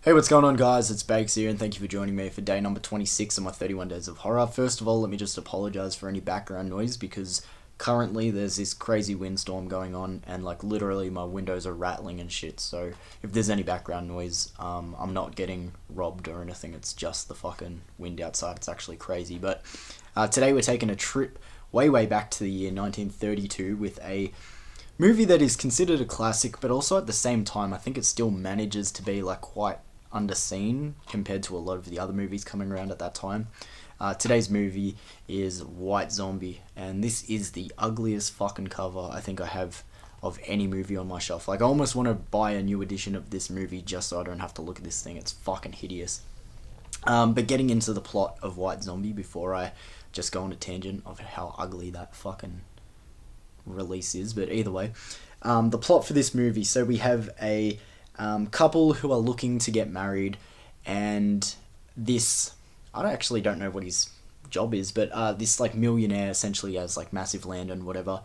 Hey, what's going on, guys? It's Bakes here, and thank you for joining me for day number 26 of my 31 Days of Horror. First of all, let me just apologize for any background noise because currently there's this crazy windstorm going on, and like literally my windows are rattling and shit. So if there's any background noise, I'm not getting robbed or anything. It's just the fucking wind outside. It's actually crazy. But today we're taking a trip way back to the year 1932 with a movie that is considered a classic, but also at the same time, I think it still manages to be like quite underseen compared to a lot of the other movies coming around at that time. Today's movie is White Zombie, and this is the ugliest fucking cover I think I have of any movie on my shelf. Like, I almost want to buy a new edition of this movie just so I don't have to look at this thing. It's fucking hideous. But getting into the plot of White Zombie before I just go on a tangent of how ugly that fucking release is, but either way, the plot for this movie. So we have a couple who are looking to get married, and this, I don't know what his job is, but this like millionaire essentially has like massive land and whatever.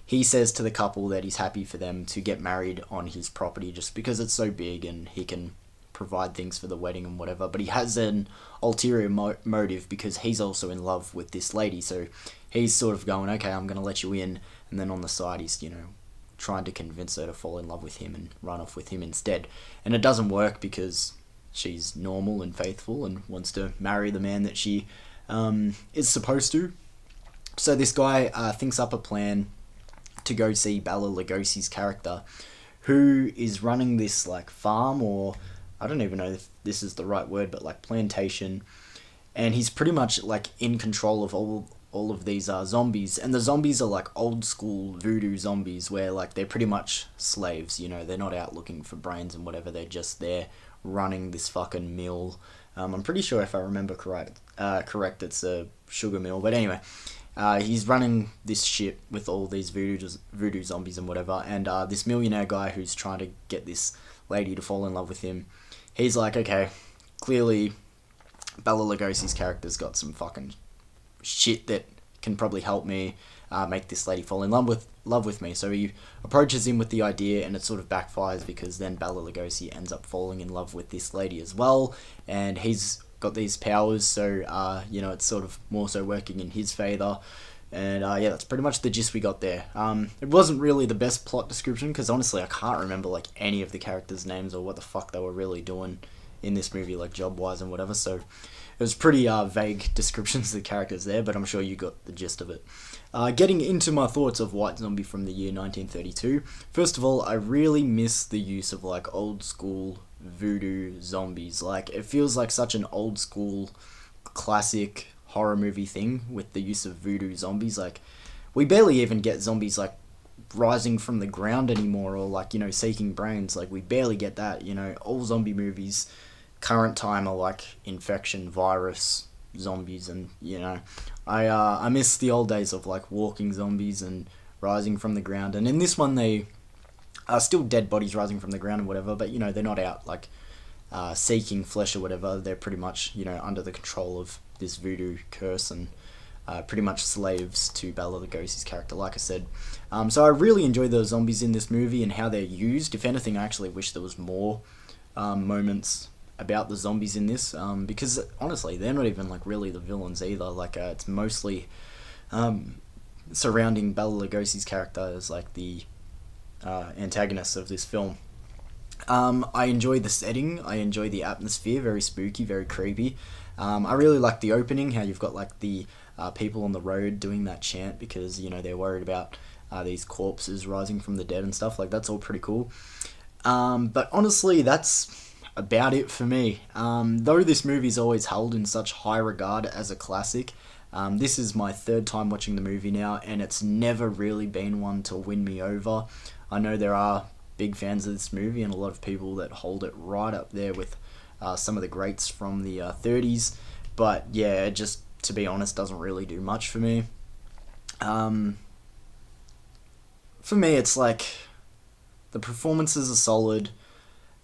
He says to the couple that he's happy for them to get married on his property just because it's so big and he can provide things for the wedding and whatever. But he has an ulterior motive because he's also in love with this lady. So he's sort of going, okay, I'm going to let you in. And then on the side, he's, trying to convince her to fall in love with him and run off with him instead. And it doesn't work because she's normal and faithful and wants to marry the man that she is supposed to. So this guy thinks up a plan to go see Bela Lugosi's character, who is running this like farm, or I don't even know if this is the right word, but like plantation, and he's pretty much like in control of all of these zombies, and the zombies are like old school voodoo zombies where like they're pretty much slaves, they're not out looking for brains and whatever, they're just there running this fucking mill. I'm pretty sure if I remember correct, it's a sugar mill, but anyway, he's running this shit with all these voodoo zombies and whatever, and this millionaire guy who's trying to get this lady to fall in love with him, he's like, okay, clearly Bela Lugosi's character's got some fucking shit that can probably help me make this lady fall in love with me. So he approaches him with the idea, and it sort of backfires because then Bela Lugosi ends up falling in love with this lady as well, and he's got these powers, so it's sort of more so working in his favor. And yeah, that's pretty much the gist we got there. It wasn't really the best plot description because honestly I can't remember like any of the characters' names or what the fuck they were really doing in this movie, like job wise and whatever, so it was pretty vague descriptions of the characters there, but I'm sure you got the gist of it. Getting into my thoughts of White Zombie from the year 1932, first of all, I really miss the use of like old school voodoo zombies. Like, it feels like such an old school classic horror movie thing with the use of voodoo zombies. Like, we barely even get zombies like rising from the ground anymore, or like, seeking brains. Like, we barely get that. All zombie movies current time are like infection, virus, zombies, and I miss the old days of like walking zombies and rising from the ground. And in this one, they are still dead bodies rising from the ground and whatever, but they're not out like seeking flesh or whatever. They're pretty much under the control of this voodoo curse and pretty much slaves to Bela Lugosi's character, like I said. So I really enjoy the zombies in this movie and how they're used. If anything, I actually wish there was more moments about the zombies in this, because honestly they're not even like really the villains either. Like it's mostly surrounding Bela Lugosi's character as like the antagonists of this film. I enjoy the setting, I enjoy the atmosphere, very spooky, very creepy. I really like the opening, how you've got like the people on the road doing that chant because they're worried about these corpses rising from the dead and stuff. Like, that's all pretty cool. But honestly, that's about it for me. Though this movie's always held in such high regard as a classic, this is my third time watching the movie now, and it's never really been one to win me over. I know there are big fans of this movie and a lot of people that hold it right up there with some of the greats from the 30s, but yeah, it just, to be honest, doesn't really do much for me. For me, it's like the performances are solid,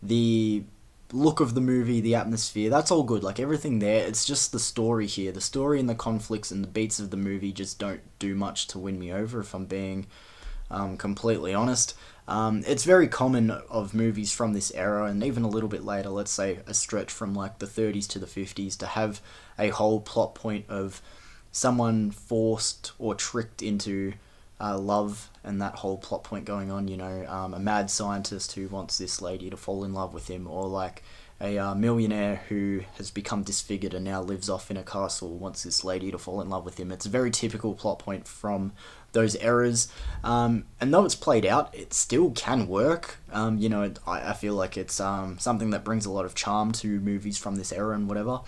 the look of the movie, the atmosphere, that's all good, like everything there. It's just the story here. The story and the conflicts and the beats of the movie just don't do much to win me over, if I'm being completely honest. It's very common of movies from this era and even a little bit later, let's say a stretch from like the 30s to the 50s, to have a whole plot point of someone forced or tricked into love, and that whole plot point going on. A mad scientist who wants this lady to fall in love with him, or like a millionaire who has become disfigured and now lives off in a castle wants this lady to fall in love with him. It's a very typical plot point from those eras. And though it's played out, it still can work. I feel like it's something that brings a lot of charm to movies from this era and whatever.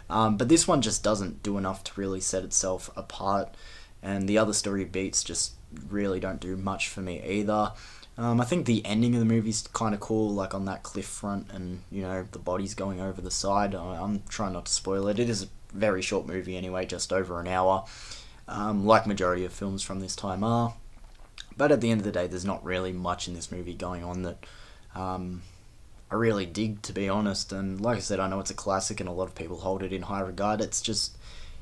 But this one just doesn't do enough to really set itself apart, and the other story beats just really don't do much for me either. I think the ending of the movie's kind of cool, like on that cliff front, and the bodies going over the side. I'm trying not to spoil it. It is a very short movie anyway, just over an hour, like majority of films from this time are. But at the end of the day, there's not really much in this movie going on that I really dig, to be honest. And like I said, I know it's a classic and a lot of people hold it in high regard. It's just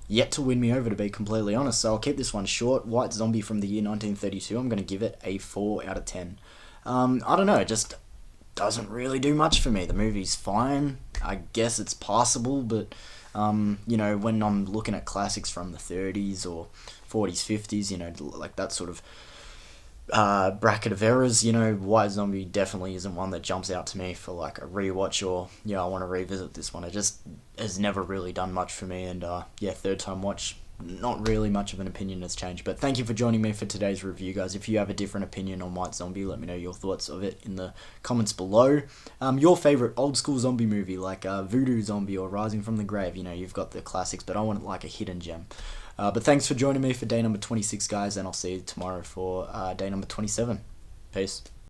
yet to win me over, to be completely honest. So I'll keep this one short. White Zombie from the year 1932. I'm going to give it a 4 out of 10. I don't know, it just doesn't really do much for me. The movie's fine. I guess it's passable, but when I'm looking at classics from the 30s or 40s, 50s, like that sort of bracket of eras, White Zombie definitely isn't one that jumps out to me for like a rewatch, or I want to revisit this one. It just has never really done much for me, and third time watch, not really much of an opinion has changed. But thank you for joining me for today's review, guys. If you have a different opinion on White Zombie, let me know your thoughts of it in the comments below. Your favorite old school zombie movie, like Voodoo Zombie or Rising from the Grave. You've got the classics, but I want like a hidden gem. But thanks for joining me for day number 26, guys, and I'll see you tomorrow for day number 27. Peace.